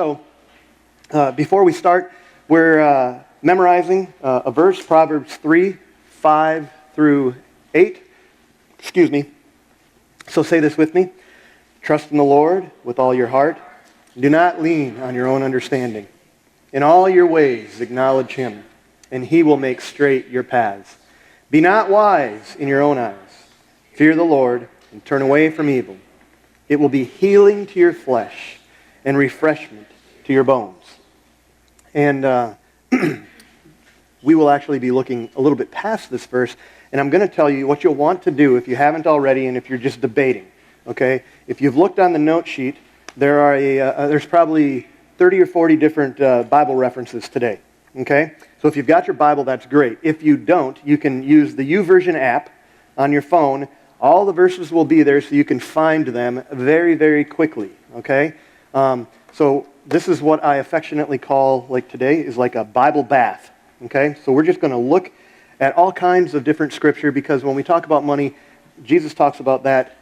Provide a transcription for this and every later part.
So, before we start, we're memorizing a verse, Proverbs 3, 5 through 8. Excuse me. So say this with me. Trust in the Lord with all your heart. Do not lean on your own understanding. In all your ways acknowledge Him, and He will make straight your paths. Be not wise in your own eyes. Fear the Lord and turn away from evil. It will be healing to your flesh and refreshment to your bones. And we will actually be looking a little bit past this verse, and I'm going to tell you what you'll want to do if you haven't already and if you're just debating. Okay? If you've looked on the note sheet, there's probably 30 or 40 different Bible references today. Okay? So if you've got your Bible, that's great. If you don't, you can use the YouVersion app on your phone. All the verses will be there so you can find them very, very quickly. Okay? So this is what I affectionately call, like today, is like a Bible bath. Okay? So we're just going to look at all kinds of different scripture, because when we talk about money, Jesus talks about that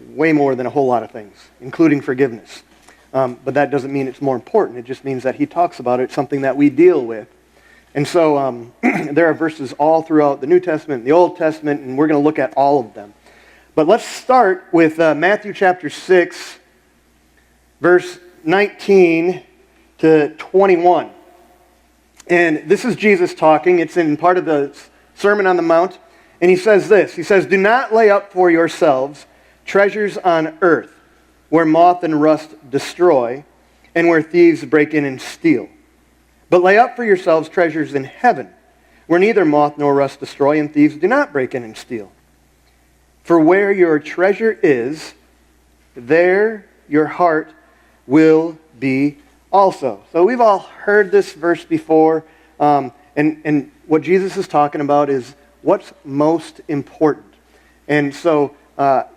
way more than a whole lot of things, including forgiveness. But that doesn't mean it's more important. It just means that he talks about it, something that we deal with. And so there are verses all throughout the New Testament and the Old Testament, and we're going to look at all of them. But let's start with Matthew chapter 6, verse 19 to 21. And this is Jesus talking. It's in part of the Sermon on the Mount. And he says this. He says, "Do not lay up for yourselves treasures on earth, where moth and rust destroy, and where thieves break in and steal. But lay up for yourselves treasures in heaven, where neither moth nor rust destroy, and thieves do not break in and steal. For where your treasure is, there your heart will be also." So we've all heard this verse before, and what Jesus is talking about is what's most important. And so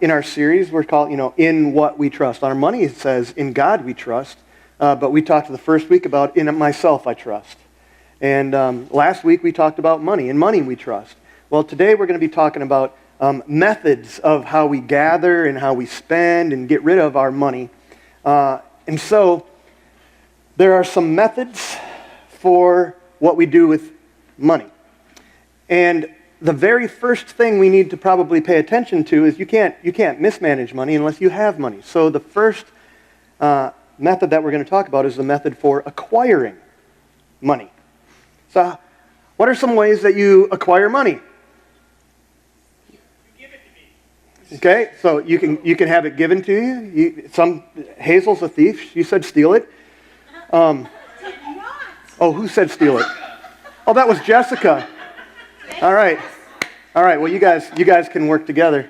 in our series, we're called, In What We Trust. On our money, it says, In God We Trust. But we talked the first week about In Myself I Trust. And last week we talked about money. In money we trust. Well, today we're going to be talking about methods of how we gather and how we spend and get rid of our money. And so there are some methods for what we do with money. And the very first thing we need to probably pay attention to is you can't mismanage money unless you have money. So the first method that we're going to talk about is the method for acquiring money. So what are some ways that you acquire money? You give it to me. Okay, so you can have it given to you. Hazel's a thief. She said steal it. Oh, who said steal it? Oh, that was Jessica. All right. Well, you guys can work together.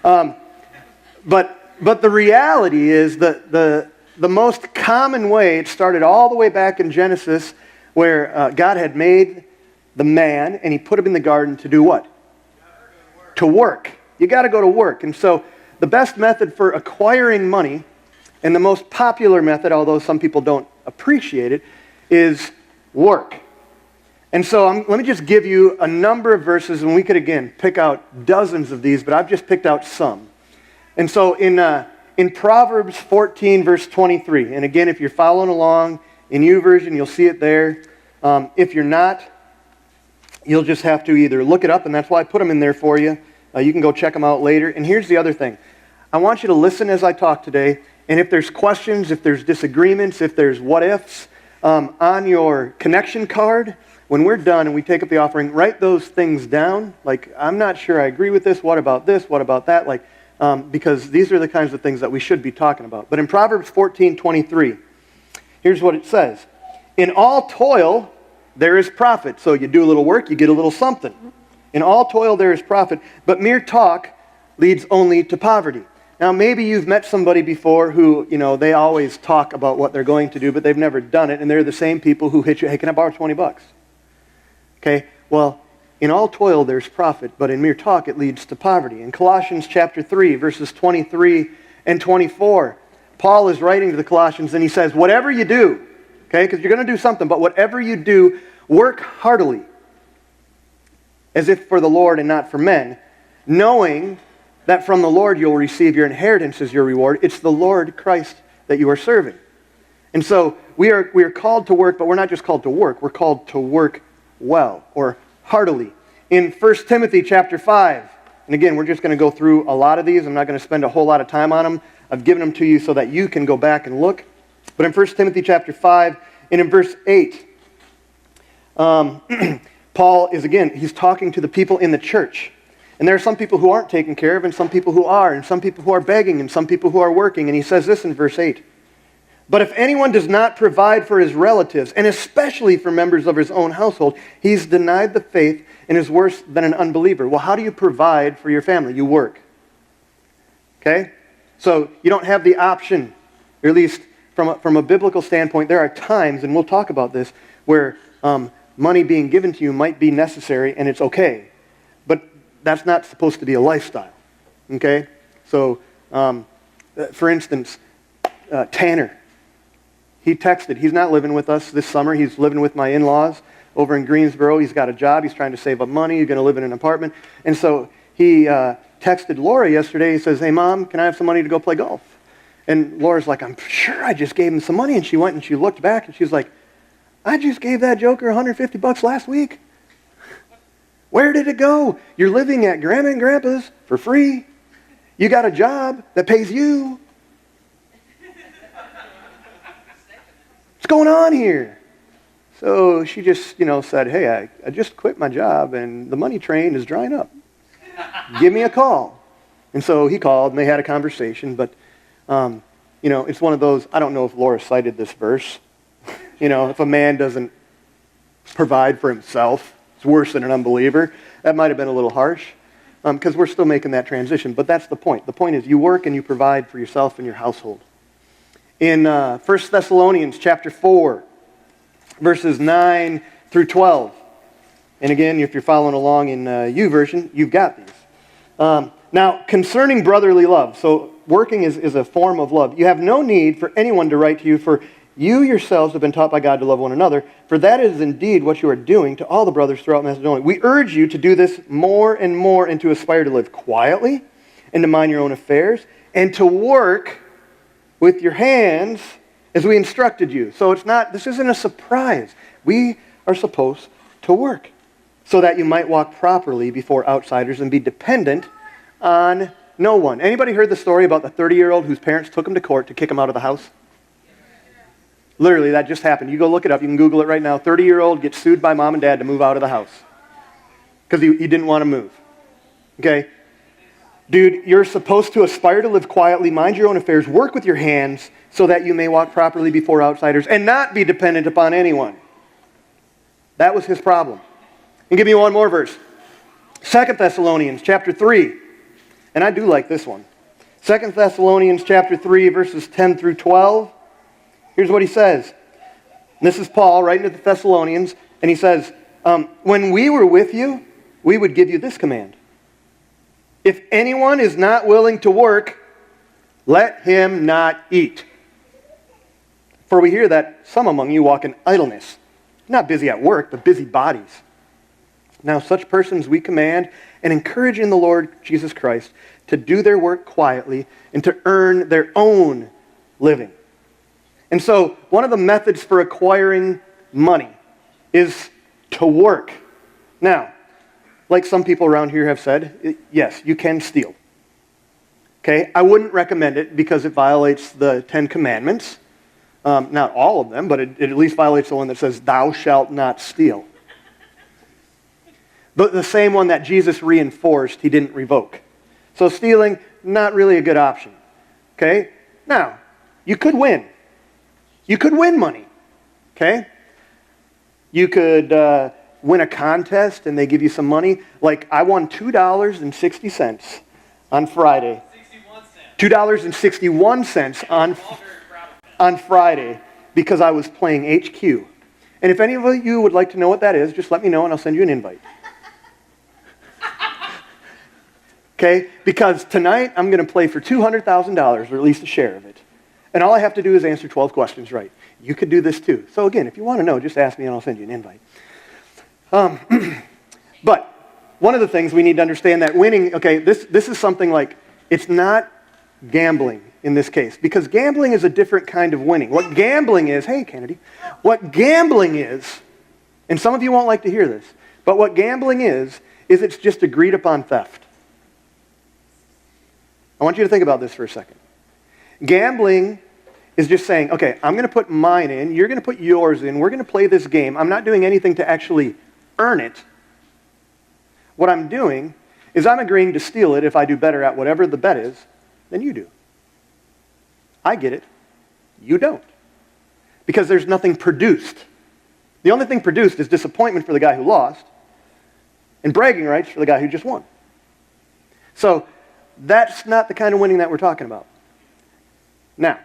But the reality is that the most common way, it started all the way back in Genesis, where God had made the man and He put him in the garden to do what? To work. You got to go to work. And so the best method for acquiring money, and the most popular method, although some people don't appreciate it, is work. And so let me just give you a number of verses, and we could, again, pick out dozens of these, but I've just picked out some. And so in Proverbs 14, verse 23, and again, if you're following along in YouVersion, you'll see it there. If you're not, you'll just have to either look it up, and that's why I put them in there for you. You can go check them out later. And here's the other thing. I want you to listen as I talk today, and if there's questions, if there's disagreements, if there's what-ifs, on your connection card, when we're done and we take up the offering, write those things down. Like, I'm not sure I agree with this. What about this? What about that? Because these are the kinds of things that we should be talking about. But in Proverbs 14:23, here's what it says. In all toil, there is profit. So you do a little work, you get a little something. In all toil, there is profit. But mere talk leads only to poverty. Now, maybe you've met somebody before who, they always talk about what they're going to do, but they've never done it. And they're the same people who hit you, hey, can I borrow $20? Okay, well, in all toil there's profit, but in mere talk it leads to poverty. In Colossians chapter 3, verses 23 and 24, Paul is writing to the Colossians and he says, whatever you do, okay, because you're going to do something, but whatever you do, work heartily, as if for the Lord and not for men, knowing that from the Lord you'll receive your inheritance as your reward. It's the Lord Christ that you are serving. And so we are called to work, but we're not just called to work. We're called to work well or heartily. In 1 Timothy chapter 5, and again, we're just going to go through a lot of these. I'm not going to spend a whole lot of time on them. I've given them to you so that you can go back and look. But in 1 Timothy chapter 5 and in verse 8, Paul is, again, he's talking to the people in the church. And there are some people who aren't taken care of and some people who are, and some people who are begging and some people who are working. And he says this in verse 8. But if anyone does not provide for his relatives, and especially for members of his own household, he's denied the faith and is worse than an unbeliever. Well, how do you provide for your family? You work. Okay? So you don't have the option, or at least from a biblical standpoint, there are times, and we'll talk about this, where money being given to you might be necessary and it's okay. But that's not supposed to be a lifestyle. Okay? So, for instance, Tanner, he texted. He's not living with us this summer. He's living with my in-laws over in Greensboro. He's got a job. He's trying to save up money. He's going to live in an apartment. And so he texted Laura yesterday. He says, hey, Mom, can I have some money to go play golf? And Laura's like, I'm sure I just gave him some money. And she went and she looked back and she's like, I just gave that joker $150 last week. Where did it go? You're living at Grandma and Grandpa's for free. You got a job that pays you. What's going on here? So she just, said, hey, I just quit my job and the money train is drying up. Give me a call. And so he called and they had a conversation. But, it's one of those, I don't know if Laura cited this verse. If a man doesn't provide for himself, it's worse than an unbeliever. That might have been a little harsh because we're still making that transition. But that's the point. The point is you work and you provide for yourself and your household. In 1 Thessalonians chapter 4, verses 9 through 12. And again, if you're following along in YouVersion, you've got these. Now, concerning brotherly love, so working is a form of love. You have no need for anyone to write to you, for you yourselves have been taught by God to love one another, for that is indeed what you are doing to all the brothers throughout Macedonia. We urge you to do this more and more and to aspire to live quietly and to mind your own affairs and to work with your hands as we instructed you. So this isn't a surprise. We are supposed to work so that you might walk properly before outsiders and be dependent on no one. Anybody heard the story about the 30-year-old whose parents took him to court to kick him out of the house? Literally, that just happened. You go look it up. You can Google it right now. 30-year-old gets sued by mom and dad to move out of the house because he didn't want to move. Okay? Dude, you're supposed to aspire to live quietly, mind your own affairs, work with your hands so that you may walk properly before outsiders and not be dependent upon anyone. That was his problem. And give me one more verse. 2 Thessalonians chapter 3. And I do like this one. 2 Thessalonians chapter 3, verses 10 through 12. Here's what he says. This is Paul writing to the Thessalonians, and he says, when we were with you, we would give you this command. If anyone is not willing to work, let him not eat. For we hear that some among you walk in idleness, not busy at work, but busy bodies. Now such persons we command and encourage in the Lord Jesus Christ to do their work quietly and to earn their own living. And so one of the methods for acquiring money is to work. Now, like some people around here have said, yes, you can steal. Okay, I wouldn't recommend it because it violates the 10 Commandments. Not all of them, but it at least violates the one that says, thou shalt not steal. The same one that Jesus reinforced, he didn't revoke. So stealing, not really a good option. Okay, now, you could win. You could win money. Okay, you could win a contest and they give you some money. Like I won $2.60 on Friday. $2.61 on Friday because I was playing HQ. And if any of you would like to know what that is, just let me know and I'll send you an invite. Okay? Because tonight I'm going to play for $200,000, or at least a share of it. And all I have to do is answer 12 questions right. You could do this too. So again, if you want to know, just ask me and I'll send you an invite. But one of the things we need to understand that winning, okay, this is something like, it's not gambling. in this case, because gambling is a different kind of winning. What gambling is, hey, Kennedy, what gambling is, and some of you won't like to hear this, but what gambling is it's just agreed upon theft. I want you to think about this for a second. Gambling is just saying, okay, I'm going to put mine in, you're going to put yours in, we're going to play this game. I'm not doing anything to actually earn it. What I'm doing is I'm agreeing to steal it if I do better at whatever the bet is than you do. I get it. You don't. Because there's nothing produced. The only thing produced is disappointment for the guy who lost and bragging rights for the guy who just won. So that's not the kind of winning that we're talking about. Now,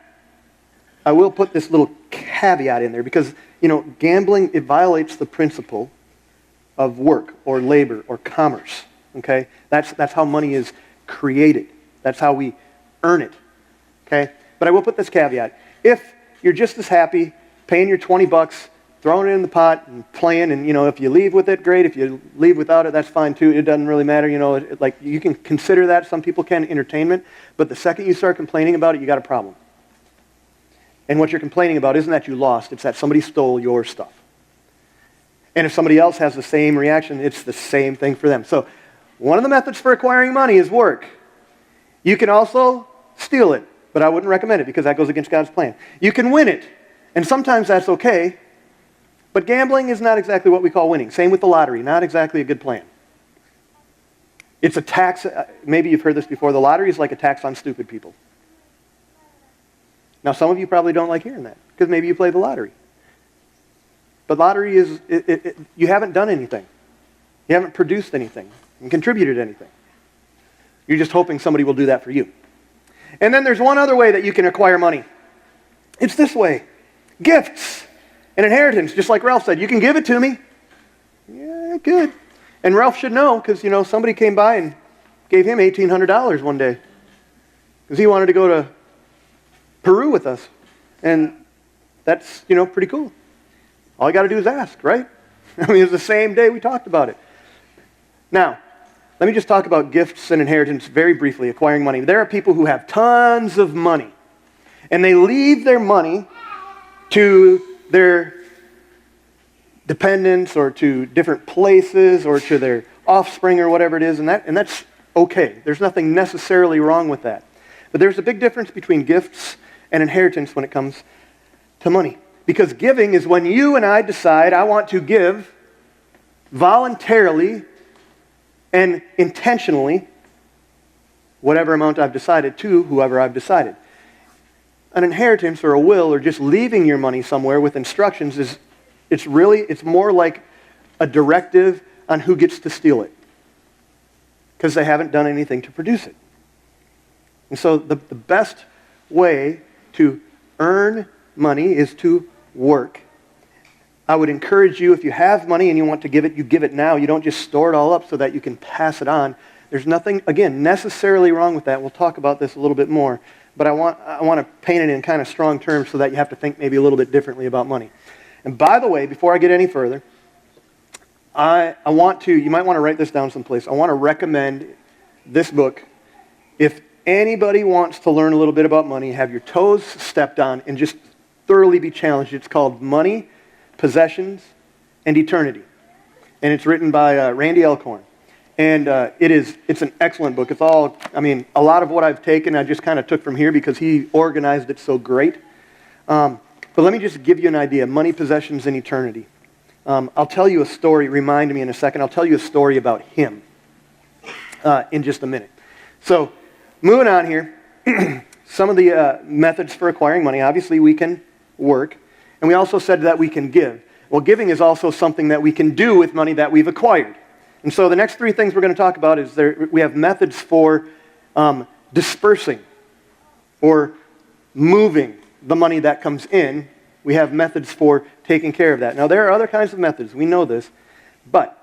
I will put this little caveat in there because, gambling, it violates the principle of work or labor or commerce. Okay? That's how money is created. That's how we earn it. Okay? But I will put this caveat. If you're just as happy paying your $20, throwing it in the pot and playing, and if you leave with it, great. If you leave without it, that's fine too. It doesn't really matter. You can consider that. Some people can entertainment. But the second you start complaining about it, you got a problem. And what you're complaining about isn't that you lost. It's that somebody stole your stuff. And if somebody else has the same reaction, it's the same thing for them. So one of the methods for acquiring money is work. You can also steal it, but I wouldn't recommend it because that goes against God's plan. You can win it, and sometimes that's okay, but gambling is not exactly what we call winning. Same with the lottery, not exactly a good plan. It's a tax. Maybe you've heard this before. The lottery is like a tax on stupid people. Now, some of you probably don't like hearing that because maybe you play the lottery. But lottery is, you haven't done anything. You haven't produced anything and contributed anything. You're just hoping somebody will do that for you. And then there's one other way that you can acquire money. It's this way. Gifts and inheritance, just like Ralph said. You can give it to me. Yeah, good. And Ralph should know because, somebody came by and gave him $1,800 one day because he wanted to go to Peru with us. And that's, pretty cool. All you got to do is ask, right? It was the same day we talked about it. Now, let me just talk about gifts and inheritance very briefly, acquiring money. There are people who have tons of money, and they leave their money to their dependents or to different places or to their offspring or whatever it is, and that's okay. There's nothing necessarily wrong with that. But there's a big difference between gifts and inheritance when it comes to money. Because giving is when you and I decide I want to give voluntarily and intentionally whatever amount I've decided to whoever I've decided. An inheritance or a will or just leaving your money somewhere with instructions it's more like a directive on who gets to steal it. Because they haven't done anything to produce it. And so the best way to earn money is to work. I would encourage you, if you have money and you want to give it, you give it now. You don't just store it all up so that you can pass it on. There's nothing, again, necessarily wrong with that. We'll talk about this a little bit more. But I want to paint it in kind of strong terms so that you have to think maybe a little bit differently about money. And by the way, before I get any further, you might want to write this down someplace. I want to recommend this book. If anybody wants to learn a little bit about money, have your toes stepped on, and just thoroughly be challenged. It's called Money, Possessions, and Eternity. And it's written by Randy Alcorn. And it's an excellent book. It's all, a lot of what I've taken I just kind of took from here because he organized it so great. But let me just give you an idea. Money, Possessions, and Eternity. I'll tell you a story. Remind me in a second. I'll tell you a story about him in just a minute. So, moving on here. Some of the methods for acquiring money. Obviously, we can work. And we also said that we can give. Well, giving is also something that we can do with money that we've acquired. And so the next three things we're going to talk about is we have methods for dispersing or moving the money that comes in. We have methods for taking care of that. Now, there are other kinds of methods. We know this. But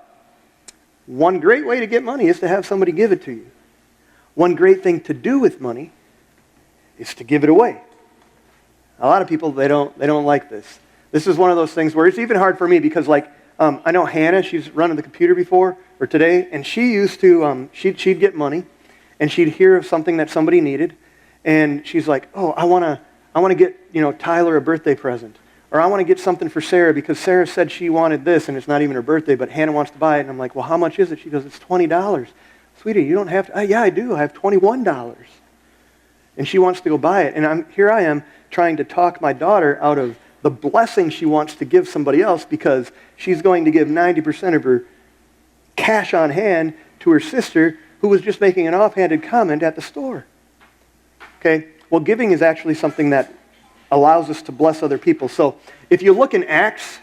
one great way to get money is to have somebody give it to you. One great thing to do with money is to give it away. A lot of people, they don't like this. This is one of those things where it's even hard for me because, I know Hannah, she's running the computer before, or today, and she used to, she'd get money, and she'd hear of something that somebody needed, and she's like, oh, I want to get, Tyler a birthday present. Or I want to get something for Sarah because Sarah said she wanted this and it's not even her birthday, but Hannah wants to buy it. And I'm like, well, how much is it? She goes, it's $20. Sweetie, you don't have to. Yeah, I do. I have $21. And she wants to go buy it. And here I am trying to talk my daughter out of the blessing she wants to give somebody else because she's going to give 90% of her cash on hand to her sister who was just making an offhanded comment at the store. Okay? Well, giving is actually something that allows us to bless other people. So if you look in Acts,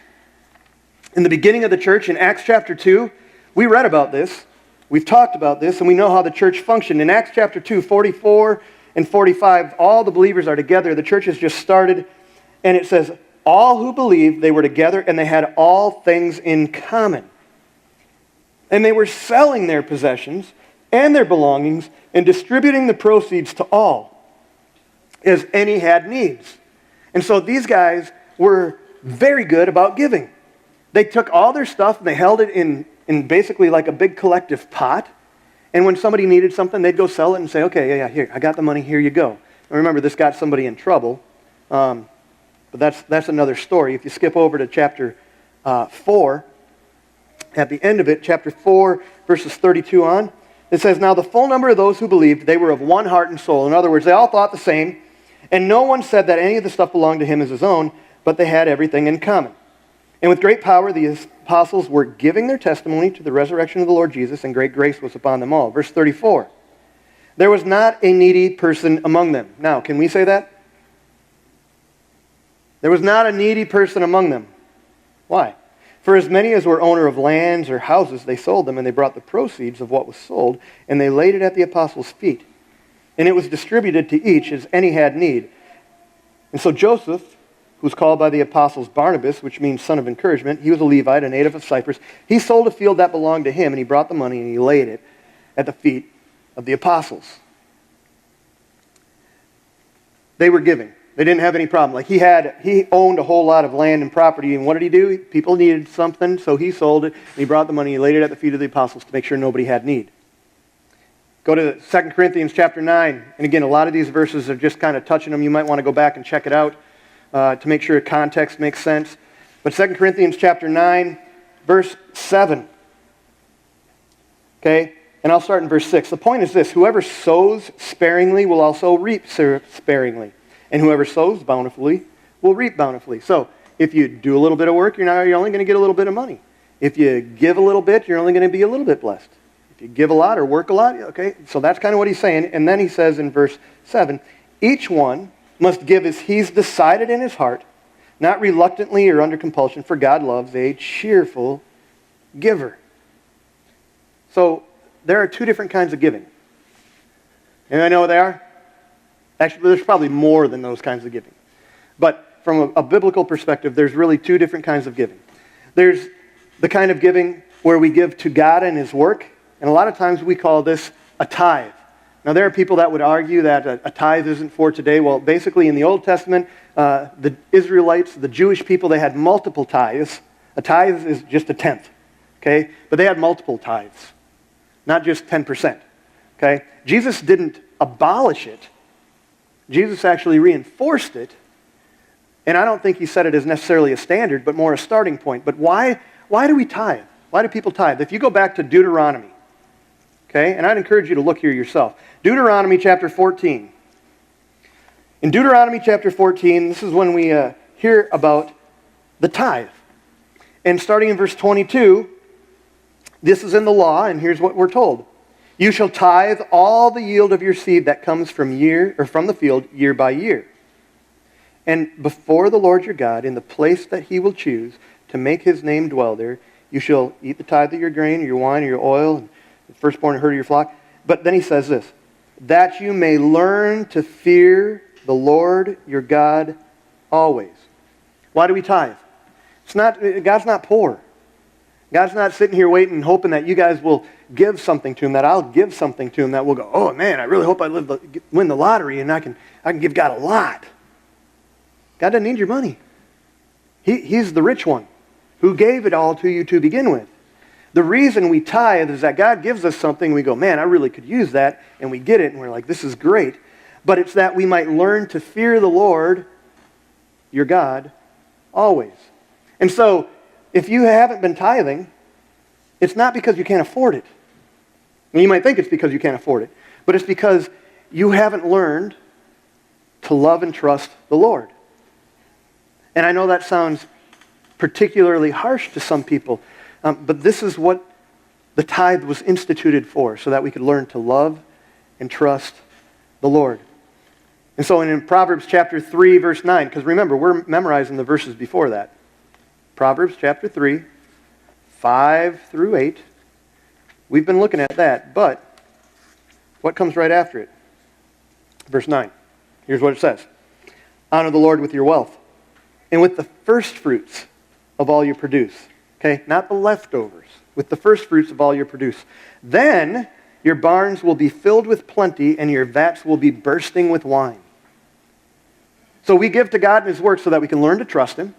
in the beginning of the church, in Acts chapter 2, we read about this. We've talked about this, and we know how the church functioned. In Acts chapter 2, 44 and 45, all the believers are together. The church has just started, and it says, all who believed, they were together, and they had all things in common. And they were selling their possessions and their belongings and distributing the proceeds to all, as any had needs. And so these guys were very good about giving. They took all their stuff and they held it in basically like a big collective pot. And when somebody needed something, they'd go sell it and say, okay, yeah, here, I got the money, here you go. And remember, this got somebody in trouble. But that's another story. If you skip over to chapter 4, at the end of it, chapter 4, verses 32 on, it says, now the full number of those who believed, they were of one heart and soul. In other words, they all thought the same. And no one said that any of the stuff belonged to him as his own, but they had everything in common. And with great power, the apostles were giving their testimony to the resurrection of the Lord Jesus, and great grace was upon them all. Verse 34, there was not a needy person among them. Now, can we say that? There was not a needy person among them. Why? For as many as were owner of lands or houses, they sold them, and they brought the proceeds of what was sold, and they laid it at the apostles' feet. And it was distributed to each as any had need. And so Joseph, who's called by the apostles Barnabas, which means son of encouragement, he was a Levite, a native of Cyprus. He sold a field that belonged to him, and he brought the money, and he laid it at the feet of the apostles. They were giving. They didn't have any problem. Like he owned a whole lot of land and property, and what did he do? People needed something, so he sold it, and he brought the money, he laid it at the feet of the apostles to make sure nobody had need. Go to 2 Corinthians chapter 9. And again, a lot of these verses are just kind of touching them. You might want to go back and check it out to make sure context makes sense. But 2 Corinthians chapter 9, verse 7. Okay? And I'll start in verse 6. The point is this. Whoever sows sparingly will also reap sparingly. And whoever sows bountifully will reap bountifully. So if you do a little bit of work, you're only going to get a little bit of money. If you give a little bit, you're only going to be a little bit blessed. You give a lot or work a lot, okay? So that's kind of what he's saying. And then he says in verse 7, each one must give as he's decided in his heart, not reluctantly or under compulsion, for God loves a cheerful giver. So there are two different kinds of giving. And I know what they are? Actually, there's probably more than those kinds of giving. But from a biblical perspective, there's really two different kinds of giving. There's the kind of giving where we give to God and his work. And a lot of times we call this a tithe. Now there are people that would argue that a tithe isn't for today. Well, basically in the Old Testament, the Israelites, the Jewish people, they had multiple tithes. A tithe is just a tenth, okay? But they had multiple tithes, not just 10%, okay? Jesus didn't abolish it. Jesus actually reinforced it. And I don't think he set it as necessarily a standard, but more a starting point. But why do we tithe? Why do people tithe? If you go back to Deuteronomy, okay, and I'd encourage you to look here yourself. Deuteronomy chapter 14. In Deuteronomy chapter 14, this is when we hear about the tithe. And starting in verse 22, this is in the law, and here's what we're told. You shall tithe all the yield of your seed that comes from the field year by year. And before the Lord your God, in the place that he will choose to make his name dwell there, you shall eat the tithe of your grain, or your wine, or your oil, and the firstborn herd of your flock. But then he says this, that you may learn to fear the Lord your God always. Why do we tithe? God's not poor. God's not sitting here waiting and hoping that you guys will give something to him, that I'll give something to him that will go, oh man, I really hope I win the lottery and I can give God a lot. God doesn't need your money. He's the rich one who gave it all to you to begin with. The reason we tithe is that God gives us something, we go, man, I really could use that, and we get it, and we're like, this is great. but it's that we might learn to fear the Lord, your God, always. And so, if you haven't been tithing, it's not because you can't afford it. And you might think it's because you can't afford it, but it's because you haven't learned to love and trust the Lord. And I know that sounds particularly harsh to some people, but this is what the tithe was instituted for, so that we could learn to love and trust the Lord. And so in Proverbs chapter 3, verse 9, because remember, we're memorizing the verses before that. Proverbs chapter 3, 5 through 8. We've been looking at that, but what comes right after it? Verse 9. Here's what it says. Honor the Lord with your wealth and with the first fruits of all you produce. Okay, not the leftovers. With the first fruits of all you produce. Then your barns will be filled with plenty and your vats will be bursting with wine. So we give to God and His work so that we can learn to trust Him,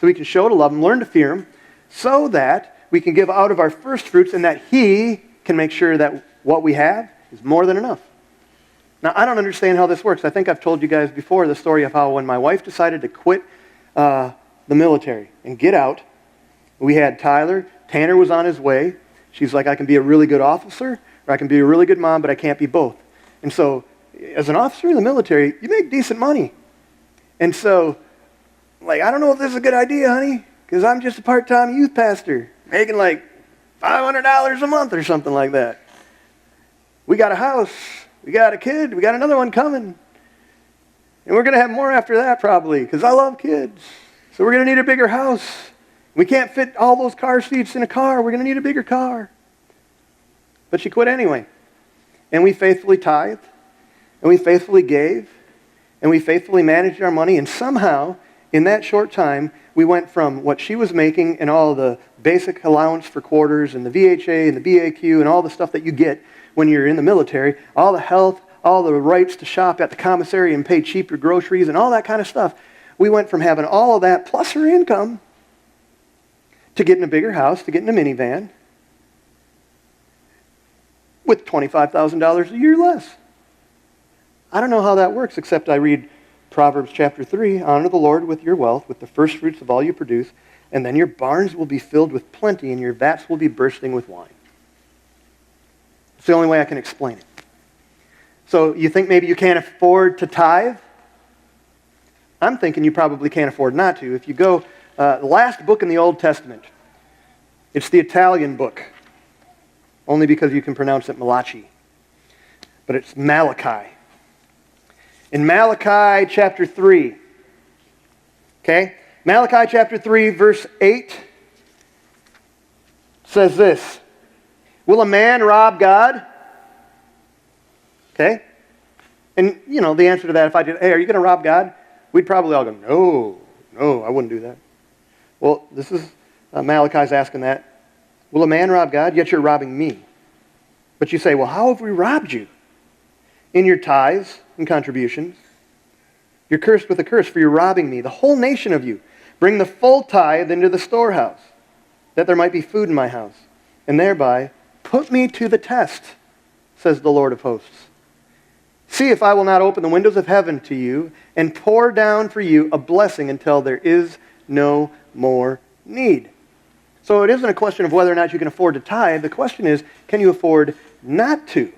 so we can show to love Him, learn to fear Him, so that we can give out of our first fruits and that He can make sure that what we have is more than enough. Now, I don't understand how this works. I think I've told you guys before the story of how when my wife decided to quit the military and get out, we had Tyler. Tanner was on his way. She's like, I can be a really good officer, or I can be a really good mom, but I can't be both. And so, as an officer in the military, you make decent money. And so, like, I don't know if this is a good idea, honey, because I'm just a part-time youth pastor, making like $500 a month or something like that. We got a house. We got a kid. We got another one coming. And we're going to have more after that probably, because I love kids. So we're going to need a bigger house. We can't fit all those car seats in a car. We're going to need a bigger car. But she quit anyway. And we faithfully tithed. And we faithfully gave. And we faithfully managed our money. And somehow, in that short time, we went from what she was making and all the basic allowance for quarters and the VHA and the BAQ and all the stuff that you get when you're in the military, all the health, all the rights to shop at the commissary and pay cheaper groceries and all that kind of stuff. We went from having all of that plus her income to getting a bigger house, to getting a minivan with $25,000 a year less. I don't know how that works, except I read Proverbs chapter 3, honor the Lord with your wealth, with the first fruits of all you produce, and then your barns will be filled with plenty, and your vats will be bursting with wine. It's the only way I can explain it. So you think maybe you can't afford to tithe? I'm thinking you probably can't afford not to. If you go, the last book in the Old Testament, it's the Italian book, only because you can pronounce it Malachi. But it's Malachi. In Malachi chapter 3, okay? Malachi chapter 3, verse 8 says this, will a man rob God? Okay? And, you know, the answer to that, if I did, hey, are you going to rob God? We'd probably all go, no, I wouldn't do that. Well, this is, Malachi's asking that. Will a man rob God? Yet you're robbing me. But you say, well, how have we robbed you? In your tithes and contributions. You're cursed with a curse, for you're robbing me, the whole nation of you. Bring the full tithe into the storehouse, that there might be food in my house, and thereby put me to the test, says the Lord of hosts. See if I will not open the windows of heaven to you and pour down for you a blessing until there is no more need. So it isn't a question of whether or not you can afford to tithe. The question is, can you afford not to?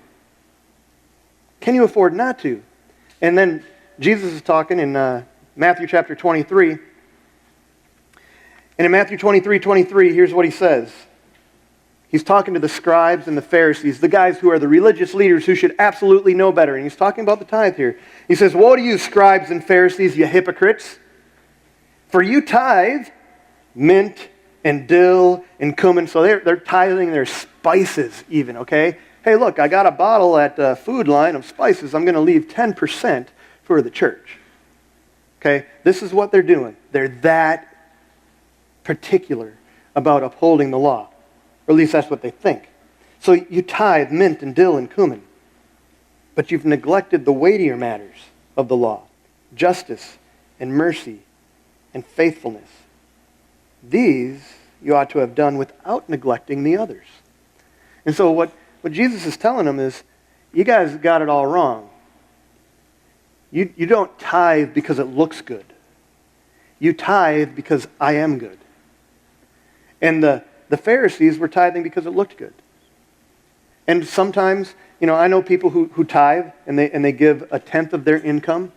Can you afford not to? And then Jesus is talking in Matthew chapter 23. And in Matthew 23:23, here's what he says. He's talking to the scribes and the Pharisees, the guys who are the religious leaders who should absolutely know better. And he's talking about the tithe here. He says, woe to you, scribes and Pharisees, you hypocrites! For you tithe mint and dill and cumin. So they're tithing their spices even, okay? Hey, look, I got a bottle at Food Line of spices. I'm going to leave 10% for the church. Okay? This is what they're doing. They're that particular about upholding the law. Or at least that's what they think. So you tithe mint and dill and cumin. But you've neglected the weightier matters of the law. Justice and mercy and faithfulness. These you ought to have done without neglecting the others. And so what Jesus is telling them is, you guys got it all wrong. You don't tithe because it looks good. You tithe because I am good. And the Pharisees were tithing because it looked good. And sometimes, I know people who tithe and they give a tenth of their income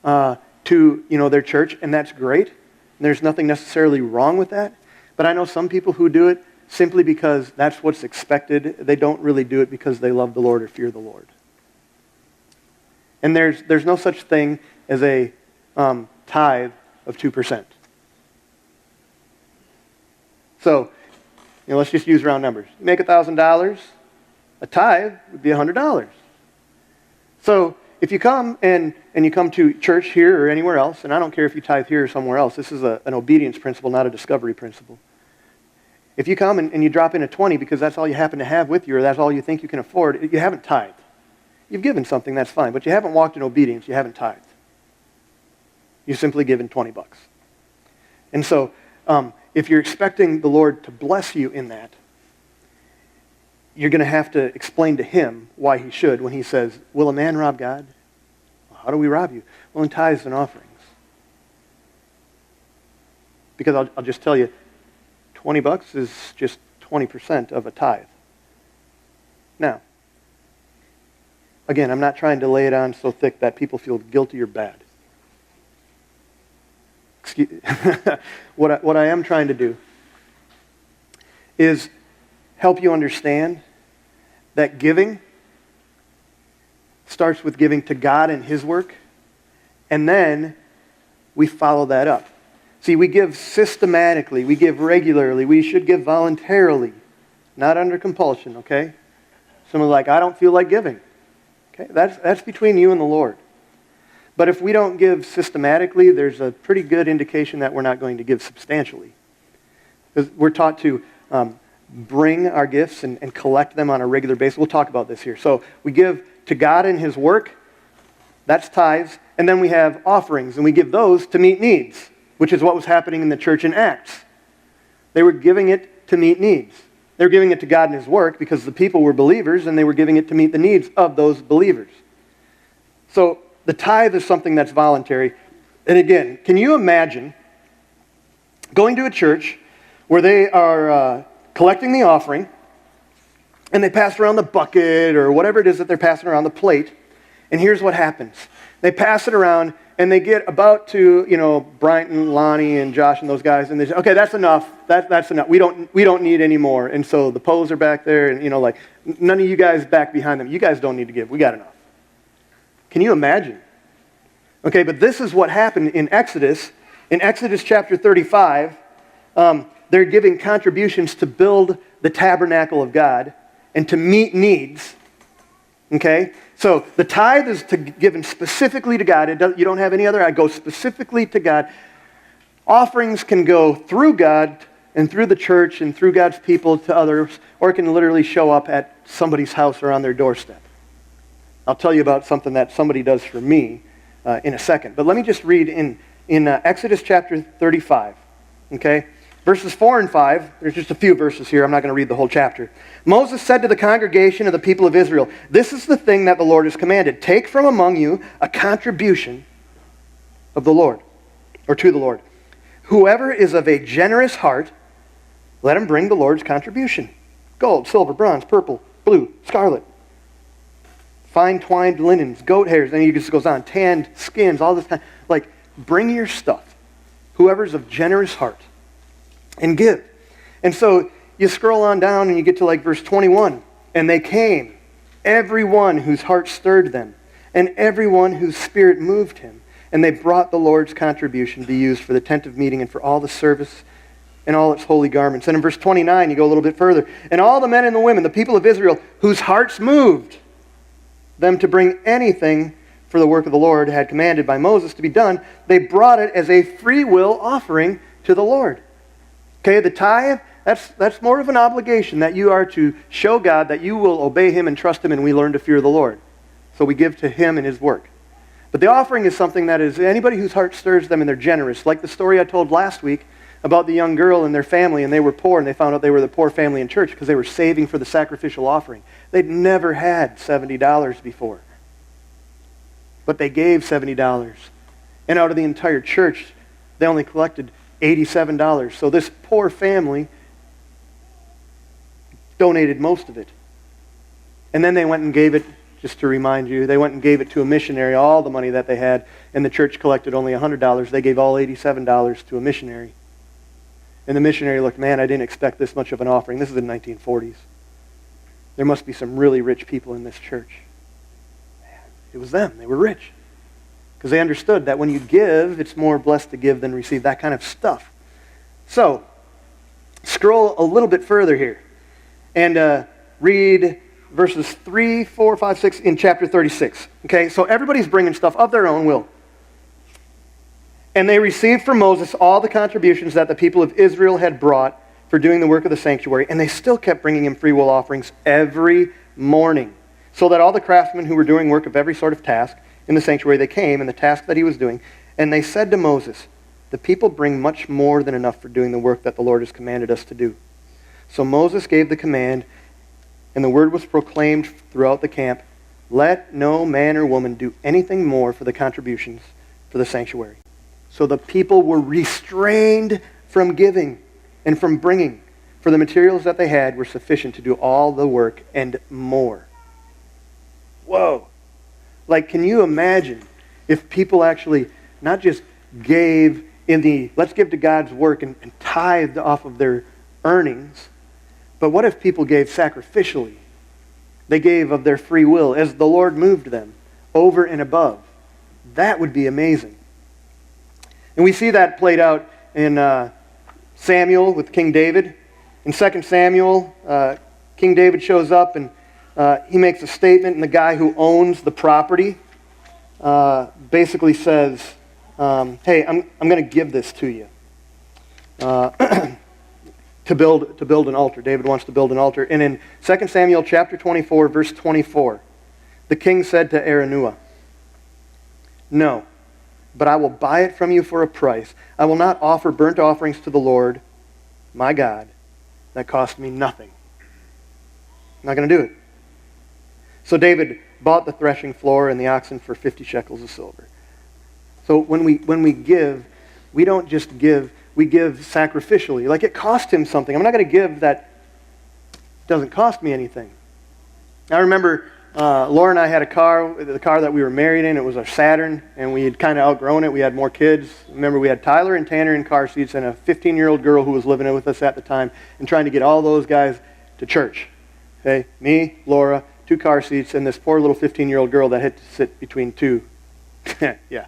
to their church, and that's great. And there's nothing necessarily wrong with that. But I know some people who do it simply because that's what's expected. They don't really do it because they love the Lord or fear the Lord. And there's no such thing as a tithe of 2%. So, let's just use round numbers. You make $1,000, a tithe would be $100. So if you come and you come to church here or anywhere else, and I don't care if you tithe here or somewhere else, this is an obedience principle, not a discovery principle. If you come and you drop in a 20 because that's all you happen to have with you or that's all you think you can afford, you haven't tithed. You've given something, that's fine, but you haven't walked in obedience, you haven't tithed. You've simply given $20. And so if you're expecting the Lord to bless you in that, you're going to have to explain to him why he should when he says, will a man rob God? Well, how do we rob you? Well, in tithes and offerings. Because I'll just tell you, $20 is just 20% of a tithe. Now, again, I'm not trying to lay it on so thick that people feel guilty or bad. What I am trying to do is help you understand that giving starts with giving to God and his work, and then we follow that up. See, we give systematically, we give regularly, we should give voluntarily, not under compulsion, okay? Someone's like, I don't feel like giving. Okay, that's between you and the Lord. But if we don't give systematically, there's a pretty good indication that we're not going to give substantially. Because we're taught to bring our gifts and collect them on a regular basis. We'll talk about this here. So we give to God and his work, that's tithes, and then we have offerings, and we give those to meet needs, which is what was happening in the church in Acts. They were giving it to meet needs. They were giving it to God and his work because the people were believers, and they were giving it to meet the needs of those believers. So the tithe is something that's voluntary. And again, can you imagine going to a church where they are collecting the offering, and they pass around the bucket or whatever it is that they're passing around, the plate, and here's what happens. They pass it around, and they get about to, Bryant and Lonnie and Josh and those guys, and they say, okay, that's enough. That's enough. We don't need any more. And so the poles are back there, and, none of you guys back behind them. You guys don't need to give. We got enough. Can you imagine? Okay, but this is what happened in Exodus. In Exodus chapter 35, they're giving contributions to build the tabernacle of God and to meet needs. Okay? So the tithe is given specifically to God. You don't have any other. It goes specifically to God. Offerings can go through God and through the church and through God's people to others, or it can literally show up at somebody's house or on their doorstep. I'll tell you about something that somebody does for me in a second. But let me just read in Exodus chapter 35, okay? Verses 4 and 5, there's just a few verses here. I'm not going to read the whole chapter. Moses said to the congregation of the people of Israel, this is the thing that the Lord has commanded. Take from among you a contribution of the Lord, or to the Lord. Whoever is of a generous heart, let him bring the Lord's contribution. Gold, silver, bronze, purple, blue, scarlet. Fine twined linens, goat hairs, and it just goes on. Tanned skins, all this kind. Bring your stuff. Whoever's of generous heart. And give. And so you scroll on down and you get to verse 21. And they came, everyone whose heart stirred them, and everyone whose spirit moved him. And they brought the Lord's contribution to be used for the tent of meeting and for all the service and all its holy garments. And in verse 29, you go a little bit further. And all the men and the women, the people of Israel, whose hearts moved them to bring anything for the work of the Lord had commanded by Moses to be done, they brought it as a free will offering to the Lord. Okay, the tithe, that's more of an obligation that you are to show God that you will obey him and trust him, and we learn to fear the Lord. So we give to him and his work. But the offering is something that is anybody whose heart stirs them and they're generous. Like the story I told last week about the young girl and their family, and they were poor, and they found out they were the poor family in church because they were saving for the sacrificial offering. They'd never had $70 before. but they gave $70. And out of the entire church, they only collected $87. So this poor family donated most of it. And then they went and gave it, just to remind you, they went and gave it to a missionary, all the money that they had, and the church collected only $100. They gave all $87 to a missionary. And the missionary looked, man, I didn't expect this much of an offering. This is the 1940s. There must be some really rich people in this church. Man, it was them. They were rich. Because they understood that when you give, it's more blessed to give than receive, that kind of stuff. So, scroll a little bit further here and read verses 3, 4, 5, 6 in chapter 36. Okay, so everybody's bringing stuff of their own will. And they received from Moses all the contributions that the people of Israel had brought for doing the work of the sanctuary, and they still kept bringing him free will offerings every morning, so that all the craftsmen who were doing work of every sort of task in the sanctuary, they came, and the task that he was doing, and they said to Moses, the people bring much more than enough for doing the work that the Lord has commanded us to do. So Moses gave the command, and the word was proclaimed throughout the camp, let no man or woman do anything more for the contributions for the sanctuary. So the people were restrained from giving and from bringing, for the materials that they had were sufficient to do all the work and more. Whoa. Like, can you imagine if people actually not just gave in the, let's give to God's work and tithed off of their earnings, but what if people gave sacrificially? They gave of their free will as the Lord moved them over and above. That would be amazing. And we see that played out in Samuel with King David. In 2 Samuel, King David shows up and he makes a statement, and the guy who owns the property basically says, hey, I'm going to give this to you to build an altar. David wants to build an altar. And in 2 Samuel chapter 24, verse 24, the king said to Araunah, no, but I will buy it from you for a price. I will not offer burnt offerings to the Lord, my God, that cost me nothing. I'm not going to do it. So David bought the threshing floor and the oxen for 50 shekels of silver. So when we give, we don't just give, we give sacrificially. Like, it cost him something. I'm not going to give that doesn't cost me anything. I remember Laura and I had a car, the car that we were married in. It was our Saturn, and we had kind of outgrown it. We had more kids. Remember, we had Tyler and Tanner in car seats and a 15-year-old girl who was living with us at the time and trying to get all those guys to church. Okay, me, Laura, 2 car seats, and this poor little 15-year-old girl that had to sit between 2. Yeah. It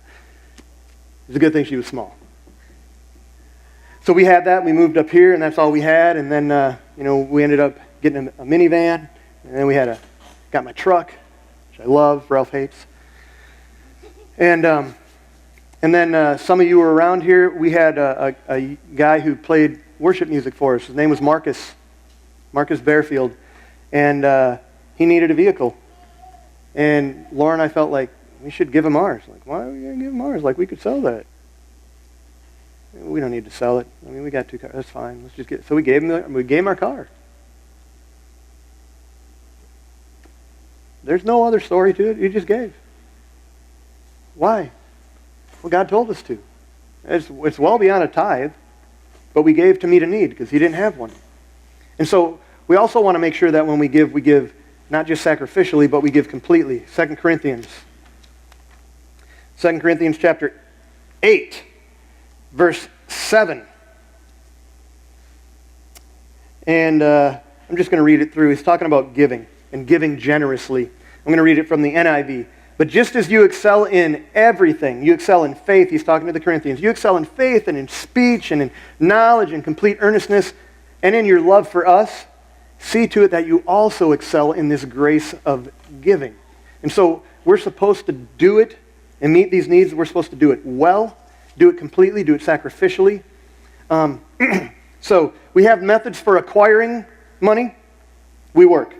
was a good thing she was small. So we had that. We moved up here, and that's all we had. And then, we ended up getting a minivan, and then we got my truck, which I love. Ralph hates. And then some of you were around here. We had a guy who played worship music for us. His name was Marcus Bearfield, and he needed a vehicle. And Laura and I felt like we should give him ours. Like, why are we going to give him ours? Like, we could sell that. We don't need to sell it. I mean, we got 2 cars. That's fine. Let's just get it. So we gave him our car. There's no other story to it. You just gave. Why? Well, God told us to. It's well beyond a tithe, but we gave to meet a need because he didn't have one. And so we also want to make sure that when we give not just sacrificially, but we give completely. 2 Corinthians chapter 8, verse 7. And I'm just going to read it through. He's talking about giving and giving generously. I'm going to read it from the NIV. But just as you excel in everything, you excel in faith, he's talking to the Corinthians, you excel in faith and in speech and in knowledge and complete earnestness and in your love for us, see to it that you also excel in this grace of giving. And so we're supposed to do it and meet these needs. We're supposed to do it well, do it completely, do it sacrificially. So we have methods for acquiring money. We work.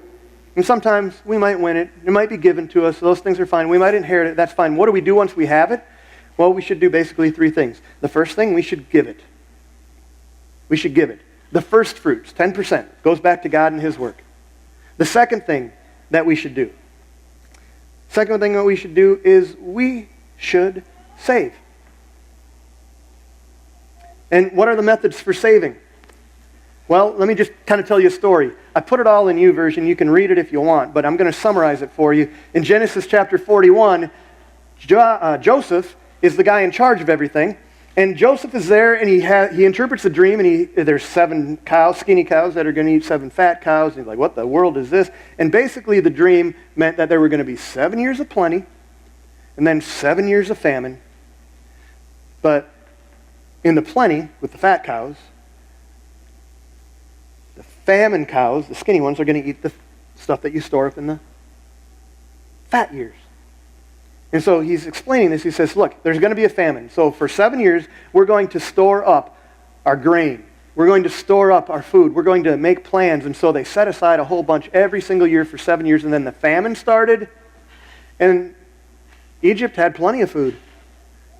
And sometimes we might win it. It might be given to us. Those things are fine. We might inherit it. That's fine. What do we do once we have it? Well, we should do basically 3 things. The first thing, we should give it. We should give it. The first fruits, 10%, goes back to God and his work. The second thing that we should do Second thing that we should do is we should save. And what are the methods for saving? Well, let me just kind of tell you a story. I put it all in YouVersion. You can read it if you want, but I'm going to summarize it for you. In Genesis chapter 41, Joseph is the guy in charge of everything. And Joseph is there, and he interprets the dream, and there's 7 cows, skinny cows, that are going to eat 7 fat cows. And he's like, what the world is this? And basically the dream meant that there were going to be 7 years of plenty, and then 7 years of famine. But in the plenty, with the fat cows, the famine cows, the skinny ones, are going to eat the stuff that you store up in the fat years. And so he's explaining this. He says, look, there's going to be a famine. So for 7 years, we're going to store up our grain. We're going to store up our food. We're going to make plans. And so they set aside a whole bunch every single year for 7 years. And then the famine started. And Egypt had plenty of food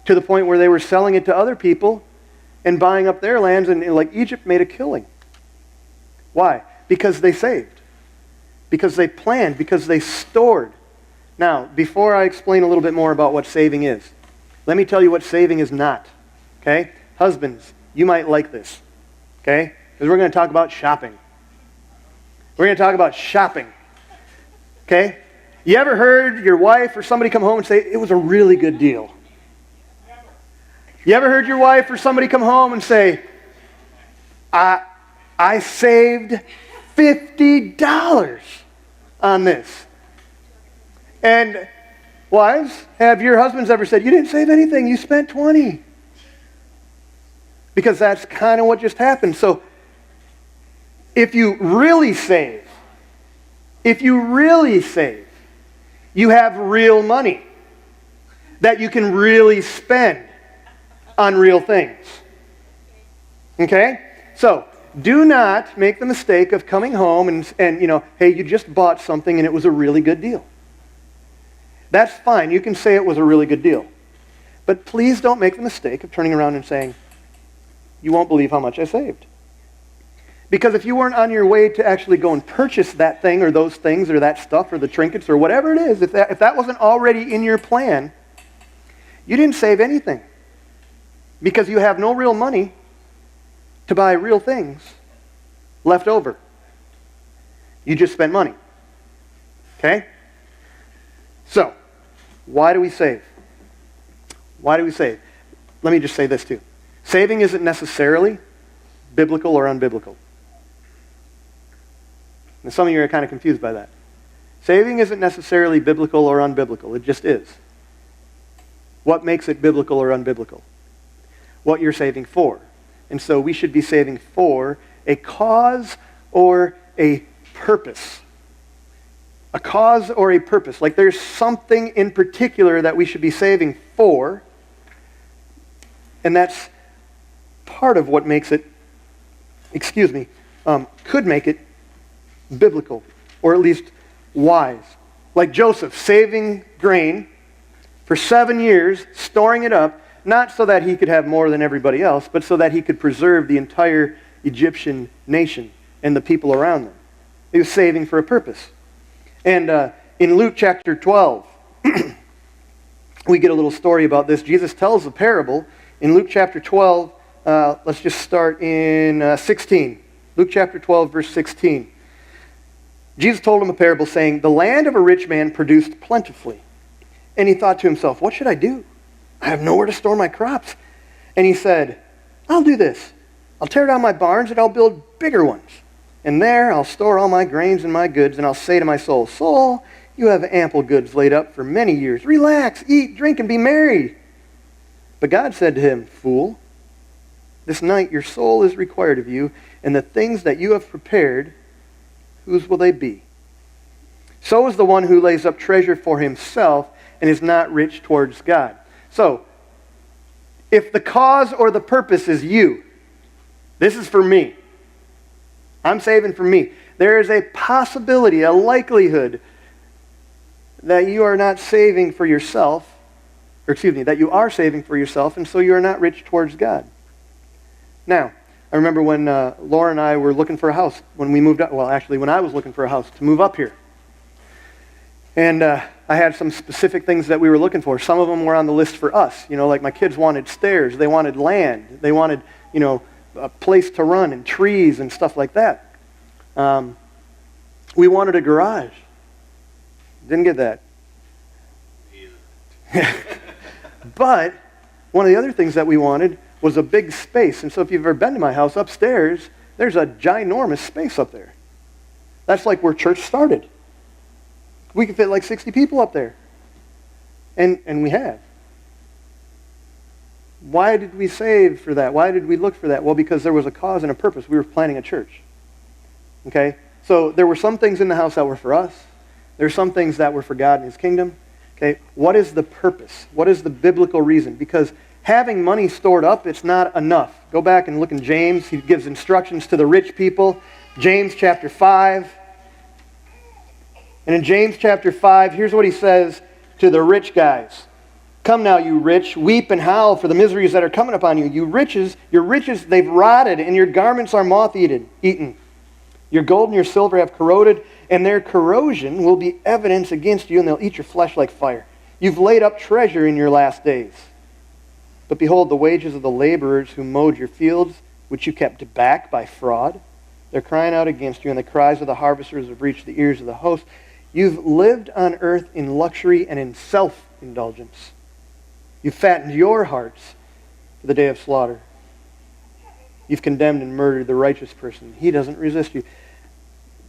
to the point where they were selling it to other people and buying up their lands. And like Egypt made a killing. Why? Because they saved. Because they planned. Because they stored. Now, before I explain a little bit more about what saving is, let me tell you what saving is not. Okay? Husbands, you might like this. Okay? Because we're going to talk about shopping. We're going to talk about shopping. Okay? You ever heard your wife or somebody come home and say, it was a really good deal? You ever heard your wife or somebody come home and say, I saved $50 on this? And wives, have your husbands ever said, you didn't save anything, you spent $20? Because that's kind of what just happened. So if you really save, you have real money that you can really spend on real things. Okay? So do not make the mistake of coming home and hey, you just bought something and it was a really good deal. That's fine. You can say it was a really good deal. But please don't make the mistake of turning around and saying, you won't believe how much I saved. Because if you weren't on your way to actually go and purchase that thing or those things or that stuff or the trinkets or whatever it is, if that wasn't already in your plan, you didn't save anything. Because you have no real money to buy real things left over. You just spent money. Okay? So, why do we save? Why do we save? Let me just say this too. Saving isn't necessarily biblical or unbiblical. And some of you are kind of confused by that. Saving isn't necessarily biblical or unbiblical. It just is. What makes it biblical or unbiblical? What you're saving for. And so we should be saving for a cause or a purpose. A cause or a purpose. Like there's something in particular that we should be saving for. And that's part of what makes it, could make it biblical. Or at least wise. Like Joseph saving grain for 7 years, storing it up, not so that he could have more than everybody else, but so that he could preserve the entire Egyptian nation and the people around them. He was saving for a purpose. And in Luke chapter 12, we get a little story about this. Jesus tells a parable in Luke chapter 12. Let's just start in 16. Luke chapter 12, verse 16. Jesus told him a parable saying, the land of a rich man produced plentifully. And he thought to himself, what should I do? I have nowhere to store my crops. And he said, I'll do this. I'll tear down my barns and I'll build bigger ones. And there I'll store all my grains and my goods, and I'll say to my soul, soul, you have ample goods laid up for many years. Relax, eat, drink, and be merry. But God said to him, fool, this night your soul is required of you, and the things that you have prepared, whose will they be? So is the one who lays up treasure for himself and is not rich towards God. So, if the cause or the purpose is you, this is for me. I'm saving for me. There is a possibility, a likelihood that you are not saving for yourself, that you are saving for yourself, and so you are not rich towards God. Now, I remember when Laura and I were looking for a house when we moved up. Well, actually, when I was looking for a house to move up here. And I had some specific things that we were looking for. Some of them were on the list for us. Like my kids wanted stairs. They wanted land. They wanted, a place to run and trees and stuff like that. We wanted a garage. Didn't get that. But one of the other things that we wanted was a big space. And so if you've ever been to my house upstairs, there's a ginormous space up there. That's like where church started. We could fit like 60 people up there. And we have. Why did we save for that? Why did we look for that? Well, because there was a cause and a purpose. We were planning a church. Okay? So there were some things in the house that were for us. There are some things that were for God and His kingdom. Okay? What is the purpose? What is the biblical reason? Because having money stored up, it's not enough. Go back and look in James. He gives instructions to the rich people. James chapter 5. And in James chapter 5, here's what he says to the rich guys. Come now, you rich, weep and howl for the miseries that are coming upon you. Your riches, they've rotted, and your garments are moth-eaten. Your gold and your silver have corroded, and their corrosion will be evidence against you, and they'll eat your flesh like fire. You've laid up treasure in your last days. But behold, the wages of the laborers who mowed your fields, which you kept back by fraud, they're crying out against you, and the cries of the harvesters have reached the ears of the host. You've lived on earth in luxury and in self-indulgence. You've fattened your hearts for the day of slaughter. You've condemned and murdered the righteous person. He doesn't resist you.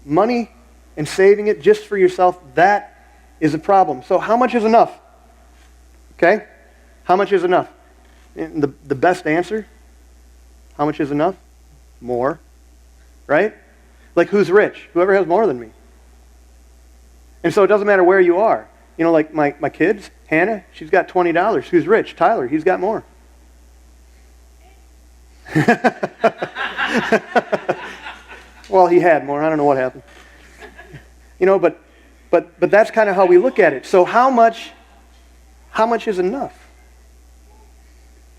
Money and saving it just for yourself, that is a problem. So how much is enough? Okay? How much is enough? The best answer, how much is enough? More. Right? Like who's rich? Whoever has more than me. And so it doesn't matter where you are. Like my kids, Hannah, she's got $20. Who's rich? Tyler, he's got more. Well, he had more. I don't know what happened. But that's kind of how we look at it. So how much is enough?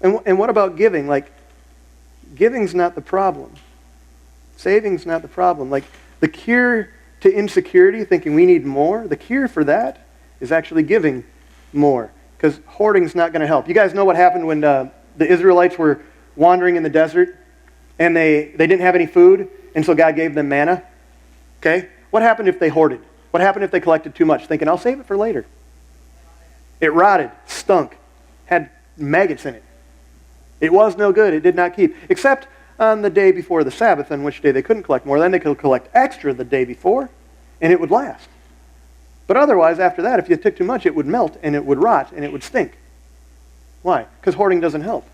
And what about giving? Like, giving's not the problem. Saving's not the problem. Like, the cure to insecurity, thinking we need more, the cure for that is actually giving more. Because hoarding's not going to help. You guys know what happened when the Israelites were wandering in the desert and they didn't have any food, and so God gave them manna? Okay? What happened if they hoarded? What happened if they collected too much, thinking, I'll save it for later? It rotted, stunk, had maggots in it. It was no good. It did not keep. Except on the day before the Sabbath, on which day they couldn't collect more. Then they could collect extra the day before, and it would last. But otherwise, after that, if you took too much, it would melt, and it would rot, and it would stink. Why? Because hoarding doesn't help.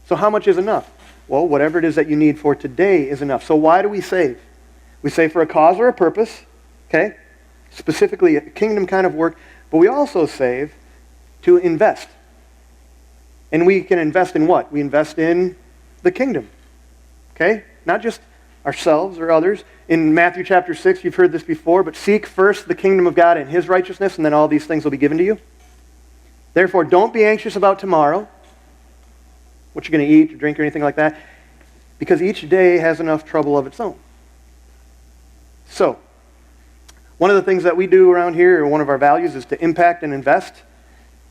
So how much is enough? Well, whatever it is that you need for today is enough. So why do we save? We save for a cause or a purpose, okay? Specifically a kingdom kind of work, but we also save to invest. And we can invest in what? We invest in the kingdom. Okay? Not just ourselves or others. In Matthew chapter 6, you've heard this before, but seek first the kingdom of God and His righteousness, and then all these things will be given to you. Therefore, don't be anxious about tomorrow, what you're going to eat or drink or anything like that, because each day has enough trouble of its own. So, one of the things that we do around here, or one of our values, is to impact and invest.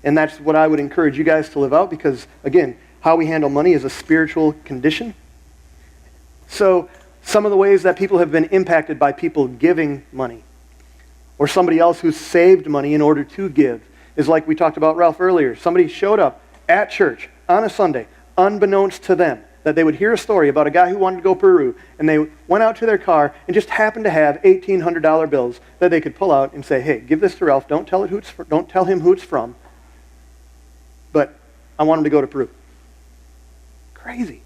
And that's what I would encourage you guys to live out, because, again, how we handle money is a spiritual condition. So some of the ways that people have been impacted by people giving money, or somebody else who saved money in order to give, is like we talked about Ralph earlier. Somebody showed up at church on a Sunday, unbeknownst to them, that they would hear a story about a guy who wanted to go Peru, and they went out to their car and just happened to have $1,800 bills that they could pull out and say, hey, give this to Ralph. Don't tell him who it's from, but I want him to go to Peru. Crazy.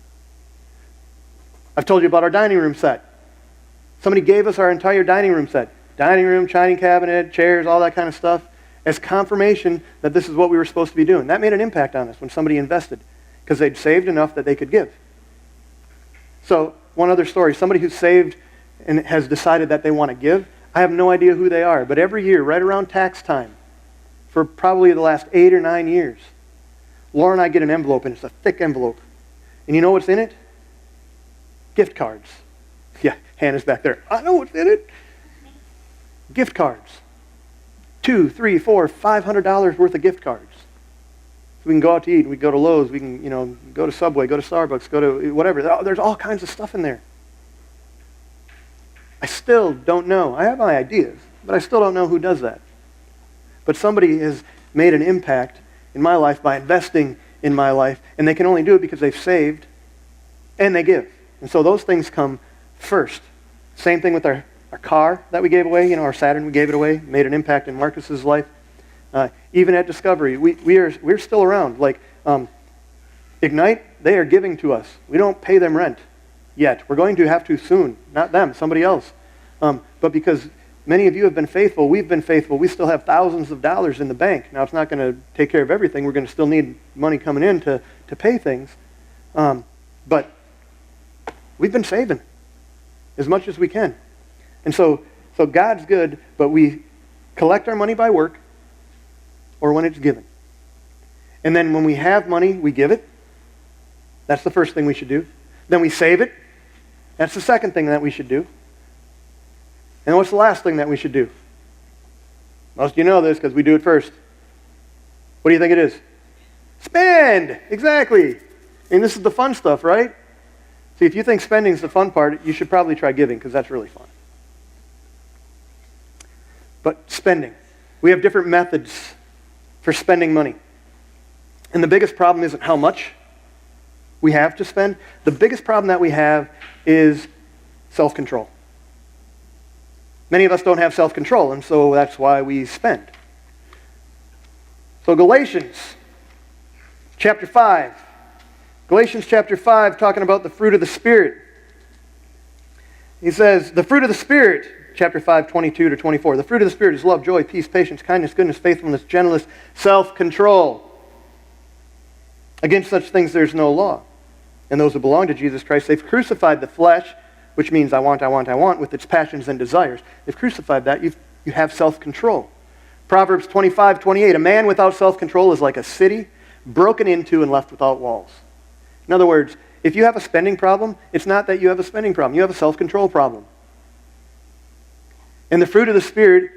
I've told you about our dining room set. Somebody gave us our entire dining room set. Dining room, china cabinet, chairs, all that kind of stuff, as confirmation that this is what we were supposed to be doing. That made an impact on us when somebody invested, because they'd saved enough that they could give. So, one other story. Somebody who saved and has decided that they want to give, I have no idea who they are, but every year, right around tax time, for probably the last 8 or 9 years, Laura and I get an envelope, and it's a thick envelope. And you know what's in it? Gift cards. Yeah, Hannah's back there. I know what's in it. Gift cards. $200, $300, $400, $500 worth of gift cards. So we can go out to eat. We can go to Lowe's. We can, go to Subway, go to Starbucks, go to whatever. There's all kinds of stuff in there. I still don't know. I have my ideas, but I still don't know who does that. But somebody has made an impact in my life by investing in my life, and they can only do it because they've saved and they give. And so those things come first. Same thing with our car that we gave away, our Saturn, we gave it away, made an impact in Marcus's life. Even at Discovery, we're still around. Like Ignite, they are giving to us. We don't pay them rent yet. We're going to have to soon. Not them, somebody else. But because many of you have been faithful, we've been faithful, we still have thousands of dollars in the bank. Now, it's not going to take care of everything. We're going to still need money coming in to pay things. But we've been saving as much as we can. And so God's good, but we collect our money by work or when it's given. And then when we have money, we give it. That's the first thing we should do. Then we save it. That's the second thing that we should do. And what's the last thing that we should do? Most of you know this because we do it first. What do you think it is? Spend! Exactly. And this is the fun stuff, right? See, if you think spending is the fun part, you should probably try giving because that's really fun. But spending. We have different methods for spending money. And the biggest problem isn't how much we have to spend. The biggest problem that we have is self-control. Many of us don't have self-control, and so that's why we spend. So Galatians chapter 5. Galatians chapter 5, talking about the fruit of the Spirit. He says, the fruit of the Spirit, chapter 5, 22 to 24. The fruit of the Spirit is love, joy, peace, patience, kindness, goodness, faithfulness, gentleness, self-control. Against such things there's no law. And those who belong to Jesus Christ, they've crucified the flesh, which means I want, with its passions and desires. They've crucified that. You have self-control. Proverbs 25:28, a man without self-control is like a city broken into and left without walls. In other words, if you have a spending problem, it's not that you have a spending problem. You have a self-control problem. And the fruit of the Spirit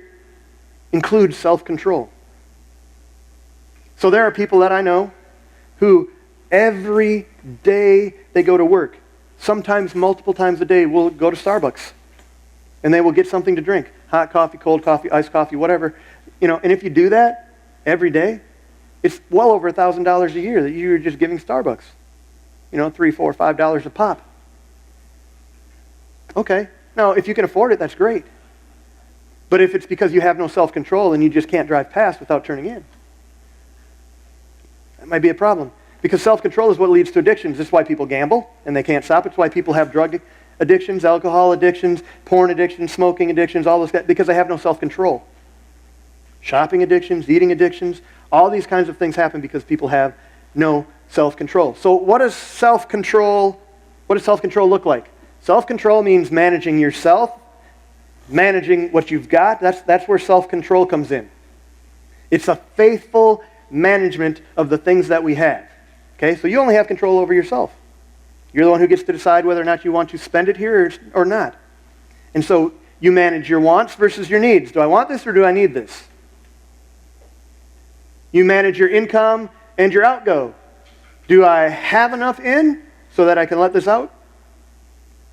includes self-control. So there are people that I know who every day they go to work, sometimes multiple times a day, will go to Starbucks. And they will get something to drink. Hot coffee, cold coffee, iced coffee, whatever. And if you do that every day, it's well over $1,000 a year that you're just giving Starbucks. $3, $4, $5 a pop. Okay. Now, if you can afford it, that's great. But if it's because you have no self-control and you just can't drive past without turning in, that might be a problem. Because self-control is what leads to addictions. This is why people gamble and they can't stop. It's why people have drug addictions, alcohol addictions, porn addictions, smoking addictions, all those guys, because they have no self-control. Shopping addictions, eating addictions, all these kinds of things happen because people have no self-control. So what does self-control look like? Self-control means managing yourself, managing what you've got. That's where self-control comes in. It's a faithful management of the things that we have. Okay, so you only have control over yourself. You're the one who gets to decide whether or not you want to spend it here or not. And so you manage your wants versus your needs. Do I want this or do I need this? You manage your income and your outgo. Do I have enough in so that I can let this out?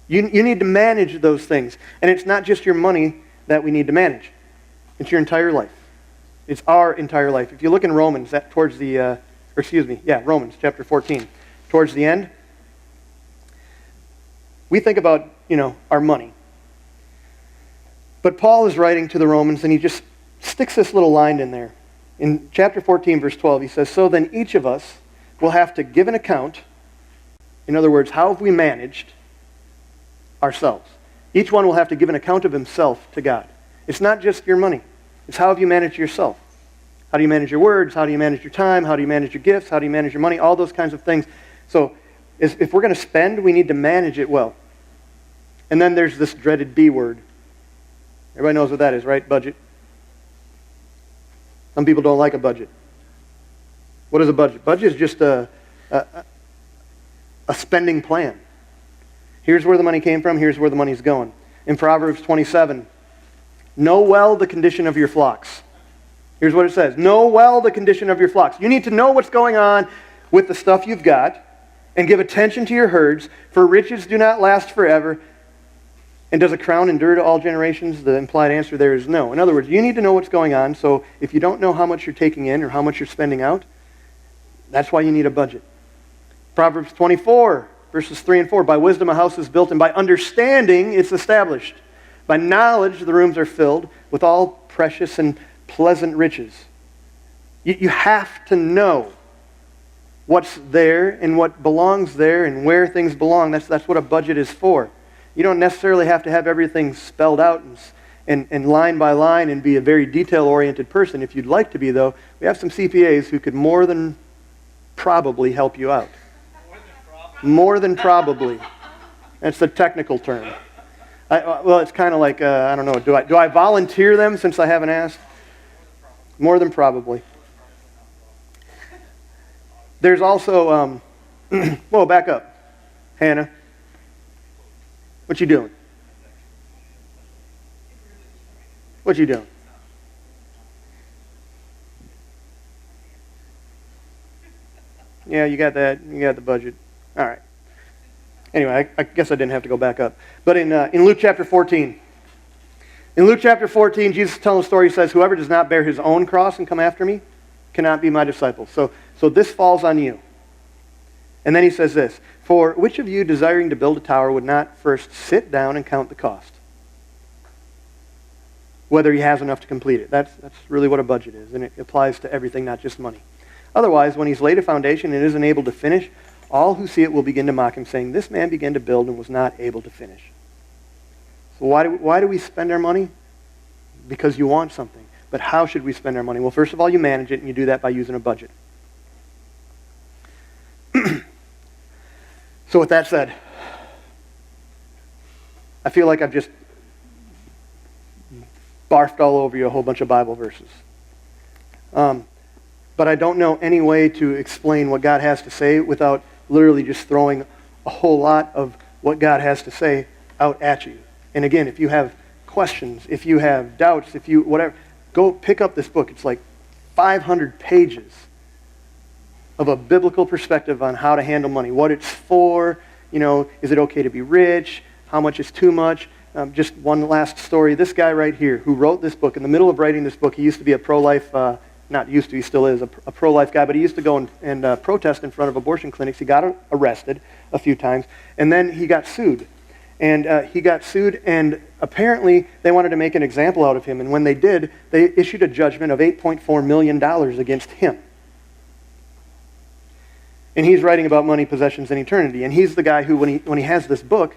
You need to manage those things. And it's not just your money that we need to manage. It's your entire life. It's our entire life. If you look in Romans, Romans chapter 14, towards the end, we think about, our money. But Paul is writing to the Romans and he just sticks this little line in there. In chapter 14, verse 12, he says, so then each of us will have to give an account. In other words, how have we managed ourselves? Each one will have to give an account of himself to God. It's not just your money. It's how have you managed yourself? How do you manage your words? How do you manage your time? How do you manage your gifts? How do you manage your money? All those kinds of things. So if we're going to spend, we need to manage it well. And then there's this dreaded B word. Everybody knows what that is, right? Budget. Some people don't like a budget. What is a budget? Budget is just a spending plan. Here's where the money came from. Here's where the money's going. In Proverbs 27, know well the condition of your flocks. Here's what it says. Know well the condition of your flocks. You need to know what's going on with the stuff you've got and give attention to your herds, for riches do not last forever. And does a crown endure to all generations? The implied answer there is no. In other words, you need to know what's going on, so if you don't know how much you're taking in or how much you're spending out, that's why you need a budget. Proverbs 24, verses 3 and 4. By wisdom a house is built, and by understanding it's established. By knowledge the rooms are filled with all precious and pleasant riches. You have to know what's there and what belongs there and where things belong. That's what a budget is for. You don't necessarily have to have everything spelled out and line by line and be a very detail-oriented person. If you'd like to be, though, we have some CPAs who could more than probably help you out. More than probably. That's the technical term. Well, it's kind of like, I don't know, do I volunteer them since I haven't asked? More than probably. There's also, whoa, back up. Hannah, what you doing? What you doing? Yeah, you got that. You got the budget. All right. Anyway, I guess I didn't have to go back up. But in Luke chapter 14, Jesus is telling a story. He says, whoever does not bear his own cross and come after me cannot be my disciple. So this falls on you. And then he says this, for which of you desiring to build a tower would not first sit down and count the cost, whether he has enough to complete it? That's really what a budget is, and it applies to everything, not just money. Otherwise, when he's laid a foundation and isn't able to finish, all who see it will begin to mock him, saying, this man began to build and was not able to finish. So why do we spend our money? Because you want something. But how should we spend our money? Well, first of all, you manage it, and you do that by using a budget. So with that said, I feel like I've just barfed all over you a whole bunch of Bible verses. But I don't know any way to explain what God has to say without literally just throwing a whole lot of what God has to say out at you. And again, if you have questions, if you have doubts, if you whatever, go pick up this book. It's like 500 pages of a biblical perspective on how to handle money, what it's for, is it okay to be rich, how much is too much. Just one last story. This guy right here who wrote this book, in the middle of writing this book, he used to be a pro-life, not used to, he still is, a pro-life guy, but he used to go and protest in front of abortion clinics. He got arrested a few times, and then he got sued. And and apparently they wanted to make an example out of him, and when they did, they issued a judgment of $8.4 million against him. And he's writing about money, possessions, and eternity. And he's the guy who, when he has this book,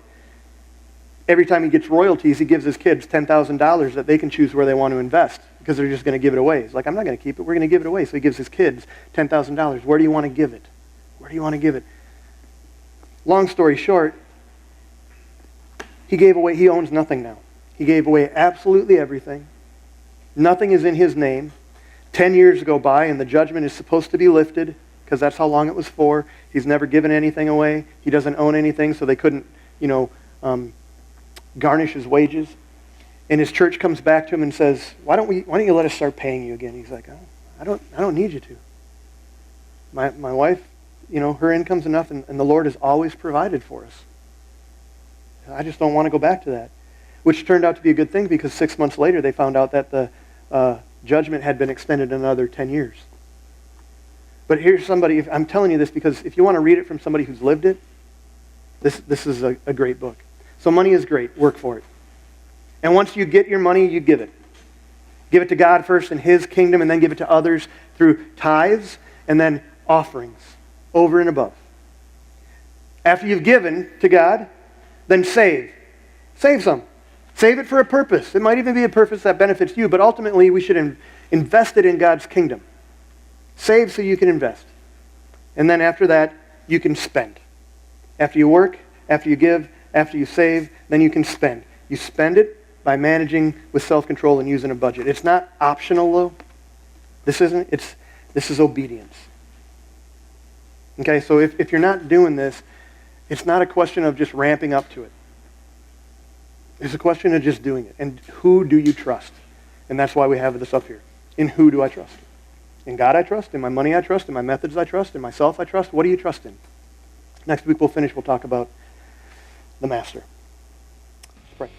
every time he gets royalties, he gives his kids $10,000 that they can choose where they want to invest because they're just going to give it away. He's like, I'm not going to keep it. We're going to give it away. So he gives his kids $10,000. Where do you want to give it? Where do you want to give it? Long story short, he owns nothing now. He gave away absolutely everything. Nothing is in his name. 10 years go by and the judgment is supposed to be lifted because that's how long it was for. He's never given anything away. He doesn't own anything, so they couldn't, garnish his wages. And his church comes back to him and says, why don't you let us start paying you again? He's like, I don't need you to. My wife, her income's enough, and the Lord has always provided for us. I just don't want to go back to that. Which turned out to be a good thing because 6 months later they found out that the judgment had been extended another 10 years. But here's somebody, I'm telling you this because if you want to read it from somebody who's lived it, this is a great book. So money is great. Work for it. And once you get your money, you give it. Give it to God first in His kingdom, and then give it to others through tithes and then offerings over and above. After you've given to God, then save. Save some. Save it for a purpose. It might even be a purpose that benefits you, but ultimately we should invest it in God's kingdom. Save so you can invest. And then after that, you can spend. After you work, after you give, after you save, then you can spend. You spend it by managing with self-control and using a budget. It's not optional, though. This is obedience. Okay, so if you're not doing this, it's not a question of just ramping up to it. It's a question of just doing it. And who do you trust? And that's why we have this up here. In who do I trust? In God I trust? In my money I trust? In my methods I trust? In myself I trust? What do you trust in? Next week we'll talk about the master. Let's pray.